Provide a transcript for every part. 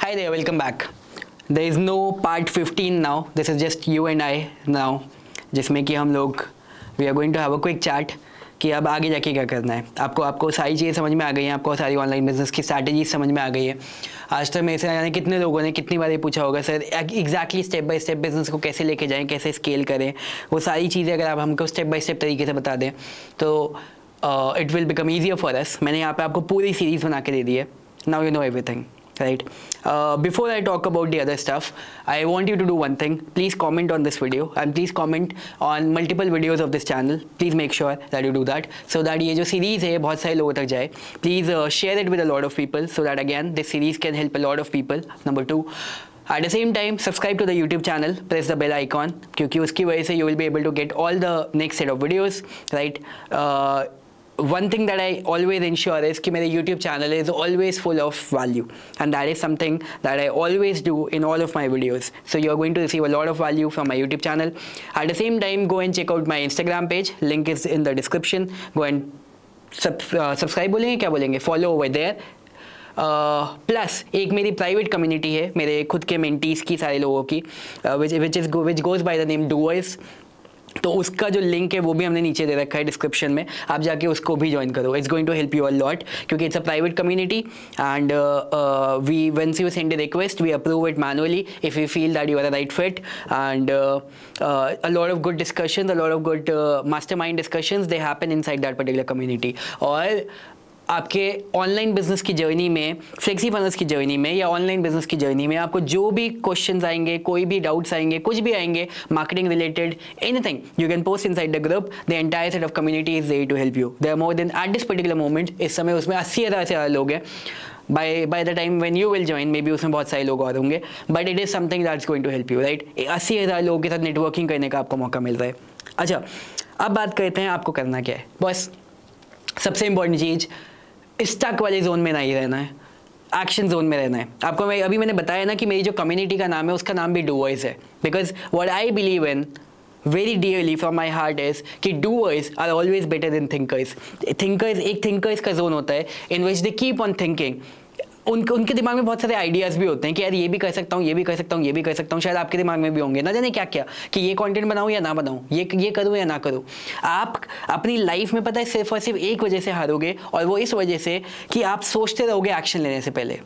Hi there, welcome back. There is no part 15 now. This is just you and I now. जिसमें कि हम लोग we are going to have a quick chat कि अब आगे जाके क्या करना है. आपको सारी चीज़ें समझ में आ गई हैं, आपको सारी ऑनलाइन बिजनेस की स्ट्रैटेजी समझ में आ गई है. आज तक मेरे से जाने कितने लोगों ने कितनी बार ये पूछा होगा sir exactly step by step business को कैसे लेके जाएं, कैसे स्केल करें. वो सारी चीज़ें अगर आप हमको स्टेप बाय स्टेप तरीके से बता दें तो it will become easier for us. मैंने यहाँ पे आपको पूरी सीरीज़ बना के दे दी है. Now you know everything. Right. Before I talk about the other stuff, I want you to do one thing. Please comment on this video and please comment on multiple videos of this channel. Please make sure that you do that so that ये जो series है बहुत सारे लोगों तक जाए. Please share it with a lot of people so that again this series can help a lot of people. Number 2. At the same time, subscribe to the YouTube channel. Press the bell icon क्योंकि उसकी वजह से you will be able to get all the next set of videos. Right. One thing that I always ensure is कि मेरे YouTube channel is always full of value, and that is something that I always do in all of my videos. So you are going to receive a lot of value from my YouTube channel. At the same time, go and check out my Instagram page. Link is in the description. Go and subscribe बोलेंगे क्या बोलेंगे? Follow over there. Plus एक मेरी private community है मेरे खुद के mentees की सारे लोगों की which goes by the name Doers. तो उसका जो लिंक है वो भी हमने नीचे दे रखा है डिस्क्रिप्शन में. आप जाके उसको भी ज्वाइन करो. It's going to help you a lot क्योंकि it's a private community and we once you send a request we approve it manually if you feel that you are the right fit and a lot of good discussions, a lot of good mastermind discussions they happen inside that particular community. और आपके online business की journey में, FlexiFunnels की journey में या online business की journey में आपको जो भी क्वेश्चंस आएंगे, कोई भी डाउट्स आएंगे, कुछ भी आएंगे marketing related, anything you can post inside the group. The entire set of community is there to help you. There are more than at this particular moment इस समय उसमें 80,000 से ज़्यादा लोग हैं. by the time when you will join maybe उसमें बहुत सारे लोग और होंगे, but it is something that's going to help you. Right. 80,000 लोगों के साथ नेटवर्किंग करने का आपको मौका मिल रहा है. अच्छा, अब बात करते हैं आपको करना क्या है. बस सबसे इंपॉर्टेंट चीज़, स्टक वाले जोन में नहीं रहना है, एक्शन जोन में रहना है. आपको मैंने बताया ना कि मेरी जो कम्युनिटी का नाम है उसका नाम भी डूअर्स है. Because what I believe in very dearly from my heart is कि doers are always better than thinkers. एक थिंकर्स का जोन होता है in which they keep on thinking. उनके दिमाग में बहुत सारे आइडियाज़ भी होते हैं कि यार ये भी कर सकता हूँ, ये भी कर सकता हूँ, ये भी कर सकता हूँ. शायद आपके दिमाग में भी होंगे ना जाने क्या क्या कि ये कंटेंट बनाऊँ या ना बनाऊँ, ये करूँ या ना करूँ. आप अपनी लाइफ में पता है सिर्फ और सिर्फ एक वजह से हारोगे और वो इस वजह से कि आप सोचते रहोगे एक्शन लेने से पहले.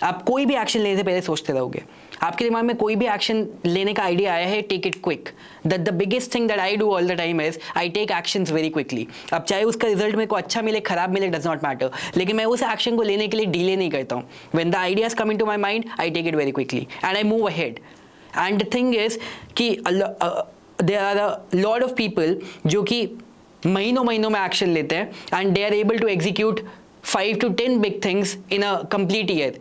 आप कोई भी एक्शन लेने से पहले सोचते रहोगे. आपके दिमाग में कोई भी एक्शन लेने का आइडिया आया है, take it quick. The biggest thing that I do all the time is I take actions very quickly. अब चाहे उसका रिजल्ट मेरे को अच्छा मिले, खराब मिले, डज नॉट मैटर, लेकिन मैं उस एक्शन को लेने के लिए डिले नहीं करता हूँ. When the ideas come into my mind I take it very quickly and I move ahead. And the thing is कि there are a lot of people जो कि महीनों में एक्शन लेते हैं and they are able to execute 5 to 10 big things in a complete year.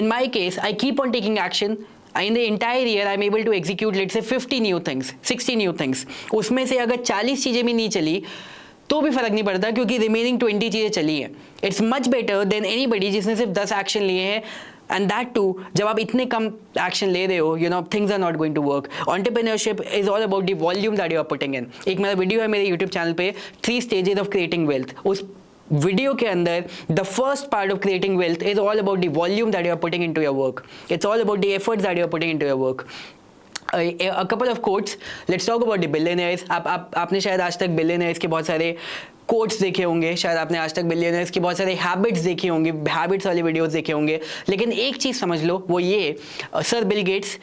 In my case, I keep on taking action. In the entire year, I'm able to execute, let's say, 50 new things, 60 new things. उसमें से अगर 40 चीज़ें भी नहीं चली तो भी फर्क नहीं पड़ता क्योंकि रिमेनिंग 20 चीज़ें चली हैं. It's much better than anybody जिसने सिर्फ 10 एक्शन लिए हैं. एंड दैट टू जब आप इतने कम एक्शन ले रहे हो, you know things are not going to work. Entrepreneurship is all about the volume that you are putting in. एक मेरा वीडियो है मेरे यूट्यूब चैनल पे 3 stages ऑफ क्रिएटिंग वेल्थ. उस वीडियो के अंदर the first part of creating wealth is all about the volume that you are putting into your work. It's all about the efforts that you are putting into your work. A couple of quotes. Let's talk about the billionaires. आपने शायद आज तक billionaires के बहुत सारे quotes देखे होंगे, शायद आपने आज तक बिलियनर्स की बहुत सारे हैबिट्स देखी होंगी, हैबिट्स वाले वीडियोस देखे होंगे. लेकिन एक चीज़ समझ लो, वो ये, sir Bill Gates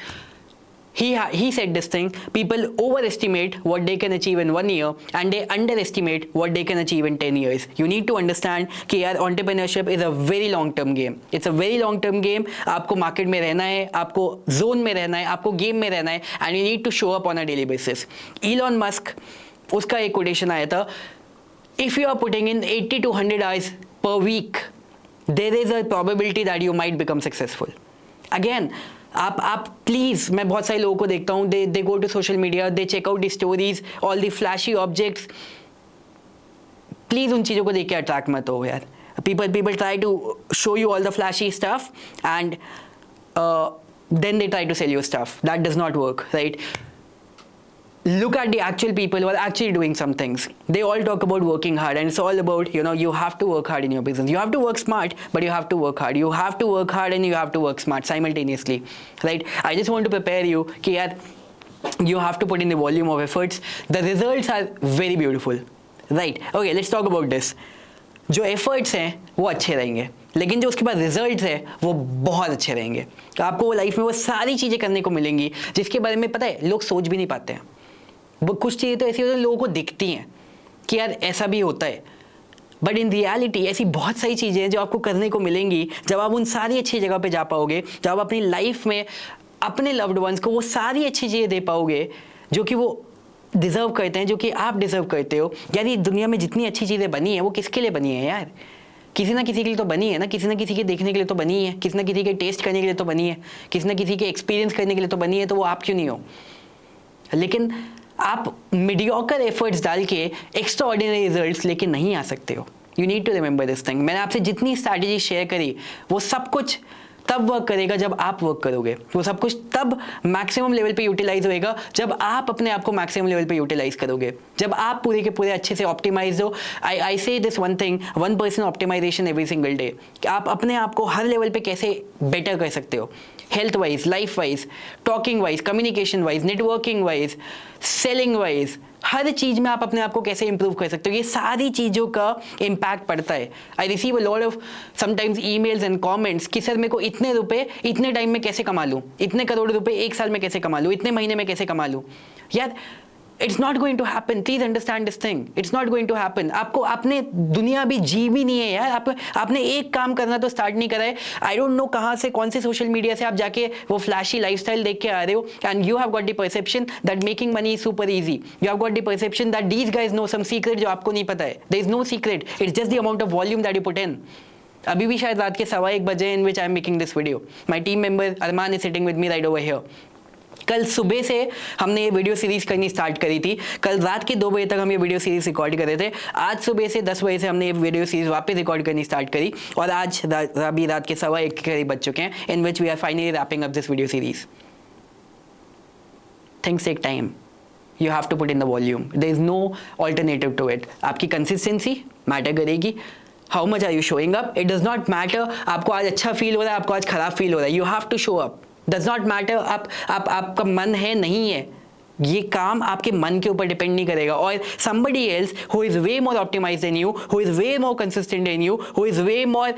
he said this thing: people overestimate what they can achieve in 1 year and they underestimate what they can achieve in 10 years. You need to understand कि यार entrepreneurship is a very long term game. It's a very long term game. आपको market में रहना है, आपको zone में रहना है, आपको गेम में रहना है and you need to show up on a daily basis. Elon Musk, उसका एक कोटेशन आया था, if you are putting in 80 to 100 hours per week, there is a probability that you might become successful. Again, आप please, मैं बहुत सारे लोगों को देखता हूँ, they go to social media, they check out the stories, all the flashy objects. Please उन चीज़ों को देख के अट्रैक्ट मत हो यार. people try to show you all the flashy stuff and then they try to sell you stuff. That does not work, right? look at the actual people who are actually doing some things. They all talk about working hard, and it's all about, you have to work hard in your business. You have to work smart, but you have to work hard. You have to work hard and you have to work smart simultaneously, right? I just want to prepare you कि यार you have to put in the volume of efforts. The results are very beautiful, right? Okay, let's talk about this. जो efforts हैं वो अच्छे रहेंगे, लेकिन जो उसके बाद रिजल्ट्स है वो बहुत अच्छे रहेंगे. तो आपको वो लाइफ में वो सारी चीज़ें करने को मिलेंगी जिसके बारे में पता है लोग सोच भी नहीं पाते हैं. वो कुछ चीज़ें तो ऐसी होती हैं लोगों को दिखती हैं कि यार ऐसा भी होता है, बट इन रियलिटी ऐसी बहुत सारी चीज़ें हैं जो आपको करने को मिलेंगी जब आप उन सारी अच्छी जगह पे जा पाओगे, जब आप अपनी लाइफ में अपने लव्ड वंस को वो सारी अच्छी चीज़ें दे पाओगे जो कि वो डिज़र्व करते हैं, जो कि आप डिज़र्व करते हो. यार ये दुनिया में जितनी अच्छी चीज़ें बनी हैं वो किसके लिए बनी है यार? किसी ना किसी के लिए तो बनी है ना, किसी ना किसी के देखने के लिए तो बनी है, किसी ना किसी के टेस्ट करने के लिए तो बनी है, किसी ना किसी के एक्सपीरियंस करने के लिए तो बनी है. तो वो आप क्यों नहीं हो? लेकिन आप मीडियोकर एफर्ट्स डाल के एक्स्ट्रा ऑर्डिनरी रिजल्ट्स लेके नहीं आ सकते हो. You need to remember this thing. मैंने आपसे जितनी स्ट्रैटेजी शेयर करी वो सब कुछ तब वर्क करेगा जब आप वर्क करोगे. वो सब कुछ तब मैक्सिमम लेवल पे यूटिलाइज होएगा जब आप अपने आप को मैक्सिमम लेवल पे यूटिलाइज करोगे, जब आप पूरे के पूरे अच्छे से ऑप्टिमाइज हो. I say this one thing, 1% optimisation every single day. कि आप अपने आप को हर लेवल पे कैसे बेटर कर सकते हो, health wise, life wise, talking wise, communication wise, networking wise, selling wise, हर चीज़ में आप अपने आप को कैसे इंप्रूव कर सकते हो. ये सारी चीज़ों का इम्पैक्ट पड़ता है. I receive a lot of sometimes emails and comments कि सर मेरे को इतने रुपए इतने टाइम में कैसे कमा लूँ, इतने करोड़ रुपए एक साल में कैसे कमा लूँ, इतने महीने में कैसे कमा लूँ. यार it's not going to happen. Please understand this thing. It's not going to happen. आपको आपने दुनिया भी जी भी नहीं है यार. आपने एक काम करना तो स्टार्ट नहीं करा है. आई डोंट नो कहाँ से, कौन से सोशल मीडिया से आप जाके वो फ्लैशी लाइफस्टाइल देख के आ रहे हो, and you have got the perception that making money is super easy. You have got the perception that these guys know some secret जो आपको नहीं पता है. There is no secret. It's just the amount of volume that you put in. अभी भी शायद रात के 1:15 बजे in which I am making this video. My team member Armaan is sitting with me right over here. कल सुबह से हमने ये वीडियो सीरीज करनी स्टार्ट करी थी. कल रात के 2 बजे तक हम ये वीडियो सीरीज रिकॉर्ड कर रहे थे. आज सुबह से 10 बजे से हमने ये वीडियो सीरीज वापस रिकॉर्ड करनी स्टार्ट करी, और आज अभी रात के 1:15 के करीब बज चुके हैं, in which we are finally wrapping up this video series. Things take time. You have to put in the volume. There is no alternative to it. आपकी कंसिस्टेंसी मैटर करेगी. How much are you showing up. It does not matter आपको आज अच्छा feel हो रहा है, आपको आज खराब फील हो रहा है. You have to show up. Does not matter आपका मन है नहीं है. ये काम आपके मन के ऊपर डिपेंड नहीं करेगा. और somebody else who is way more optimized than you, who is way more consistent than you, who is way more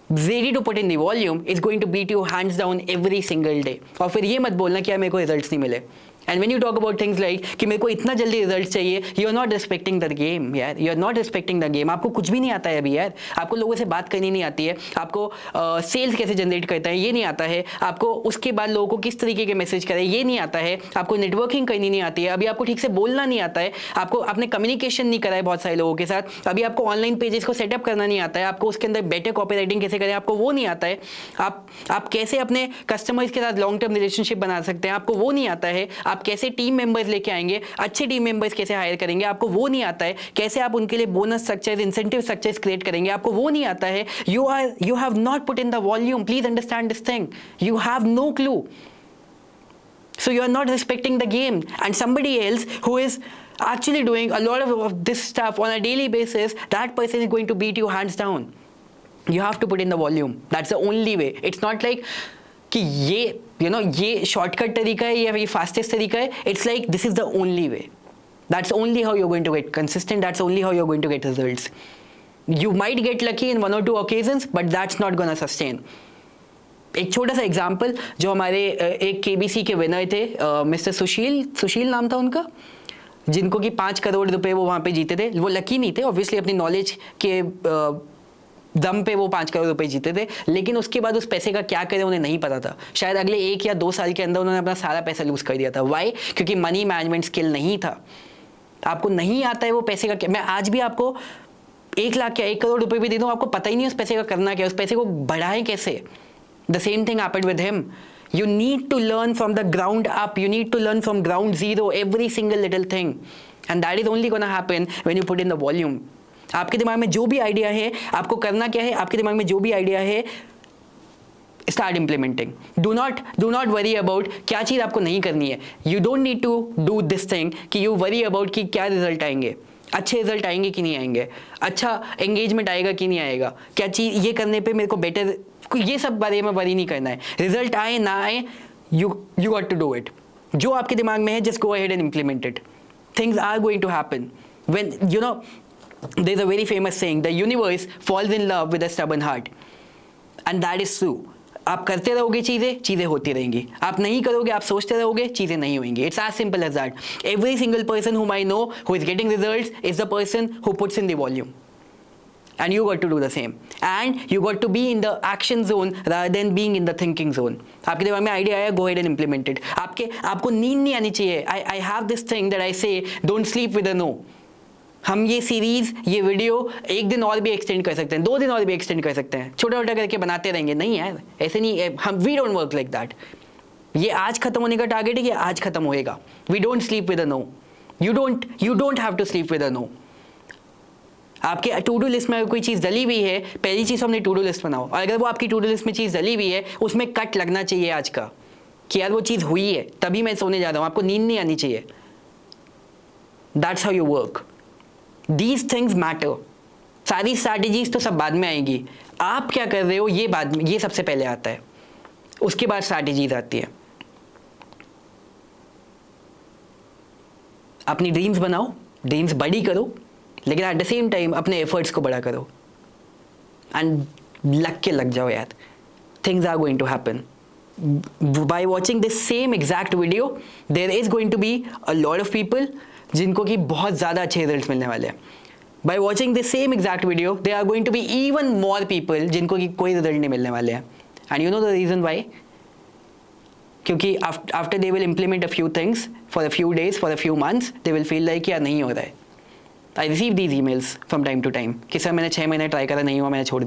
ready to put in the volume is going to beat you hands down every single day. और फिर ये मत बोलना कि यार मेरे को results नहीं मिले. And when you talk about things like कि मेरे को इतना जल्दी रिजल्ट चाहिए, you are not respecting the game यार. You are not respecting the game. आपको कुछ भी नहीं आता है अभी यार. आपको लोगों से बात करनी नहीं आती है. आपको सेल्स कैसे जनरेट करता है ये नहीं आता है. आपको उसके बाद लोगों को किस तरीके के मैसेज करें ये नहीं आता है. आपको नेटवर्किंग करनी नहीं आती है. अभी आपको ठीक से बोलना नहीं आता है. आपको आपने कम्युनिकेशन नहीं करा है बहुत सारे लोगों के साथ. अभी आपको ऑनलाइन पेजेस को सेटअप करना नहीं आता है. आपको उसके अंदर बेटर कॉपी राइटिंग कैसे करें आपको वो नहीं आता है. आप कैसे अपने कस्टमर्स के साथ लॉन्ग टर्म रिलेशनशिप बना सकते हैं आपको वो नहीं आता है. आप कैसे टीम मेंबर्स लेके आएंगे, अच्छे टीम मेंबर्स कैसे हायर करेंगे आपको वो नहीं आता है. कैसे आप उनके लिए bonus structures, incentive structures create करेंगे आपको वो नहीं आता है. You have not put in the volume. Please understand this thing. You have no clue. So you are not respecting the game, and somebody else who is actually doing a lot of this stuff on a daily basis, that person is going to beat you hands down. You have to put in the volume. That's the only way. It's not like कि ये ये shortcut तरीका है या ये fastest तरीका है. It's like this is the only way. That's only how you are going to get consistent. That's only how you are going to get results. You might get lucky in 1 or 2 occasions, but that's not gonna sustain. एक छोटा सा example, जो हमारे एक KBC के winner थे, mister सुशील नाम था उनका, जिनको कि 5 करोड़ रुपए वो वहाँ पे जीते थे. वो लकी नहीं थे ऑब्वियसली, अपनी नॉलेज के दम पे वो 5 करोड़ रुपए जीते थे. लेकिन उसके बाद उस पैसे का क्या करें उन्हें नहीं पता था. शायद अगले 1 या 2 साल के अंदर उन्होंने अपना सारा पैसा लूज कर दिया था. वाई? क्योंकि मनी मैनेजमेंट स्किल नहीं था. आपको नहीं आता है वो पैसे का क्या. मैं आज भी आपको 1 लाख या 1 करोड़ रुपए भी दे दूँ, आपको पता ही नहीं उस पैसे का करना क्या, उस पैसे को बढ़ाएं कैसे. The same thing happened with him. You need to learn from the ground up. You need to learn from ground zero every single little thing. And that is only gonna happen when you put in the volume. आपके दिमाग में जो भी idea है आपको करना क्या है. आपके दिमाग में जो भी आइडिया है start implementing. Do not worry about क्या चीज़ आपको नहीं करनी है. You don't need to do this thing कि यू वरी अबाउट कि क्या रिजल्ट आएंगे, अच्छे रिजल्ट आएंगे कि नहीं आएंगे, अच्छा एंगेजमेंट आएगा कि नहीं आएगा, क्या चीज़ ये करने पे मेरे को बेटर, ये सब बारे में वरी नहीं करना है. रिजल्ट आए ना आए, you got to do it. जो आपके दिमाग में है just go ahead and implement it. Things are going to happen. When you know there is a very famous saying, the universe falls in love with a stubborn heart, and that is true. आप करते रहोगे चीज़ें होती रहेंगी. आप नहीं करोगे, आप सोचते रहोगे, चीज़ें नहीं होंगी. It's as simple as that. Every single person whom I know who is getting results is the person who puts in the volume. And you got to do the same. And you got to be in the action zone rather than being in the thinking zone. आपके दिमाग में idea आया, go ahead and implement it. आपको नींद नहीं आनी चाहिए. I have this thing that I say, don't sleep with a no. हम ये सीरीज, ये वीडियो एक दिन और भी एक्सटेंड कर सकते हैं, 2 दिन और भी एक्सटेंड कर सकते हैं, छोटा छोटा करके बनाते रहेंगे. नहीं यार, ऐसे नहीं. हम we don't work like that. ये आज खत्म होने का टारगेट है कि आज खत्म होएगा. We don't sleep with a no. You don't have to sleep with a no. आपके टू डू लिस्ट में अगर कोई चीज़ डली हुई है, पहली चीज़ हमने टू डू लिस्ट बनाओ, और अगर वो आपकी टू डू लिस्ट में चीज़ डली हुई है, उसमें कट लगना चाहिए आज का कि यार वो चीज़ हुई है, तभी मैं सोने जा रहा हूँ. आपको नींद नहीं आनी चाहिए. That's how you work. These things matter. सारी स्ट्रैटेजीज तो सब बाद में आएंगी. आप क्या कर रहे हो ये सबसे पहले आता है, उसके बाद स्ट्रैटेजीज आती है. अपनी ड्रीम्स बनाओ, ड्रीम्स बड़ी करो, लेकिन एट द सेम टाइम अपने एफर्ट्स को बड़ा करो. एंड लग जाओ यार. Things are going to happen. By watching this same exact video, there is going to be a lot of people जिनको कि बहुत ज़्यादा अच्छे रिजल्ट मिलने वाले हैं. By watching this same exact video, there are going to be even more people जिनको कि कोई रिजल्ट नहीं मिलने वाले हैं. And you know the reason why? क्योंकि after they will implement a few things for a few days, for a few months, they will feel like यार नहीं हो रहा है. I receive these emails from time to time कि sir मैंने 6 महीने try करा, नहीं हुआ, मैंने छोड़ दिया.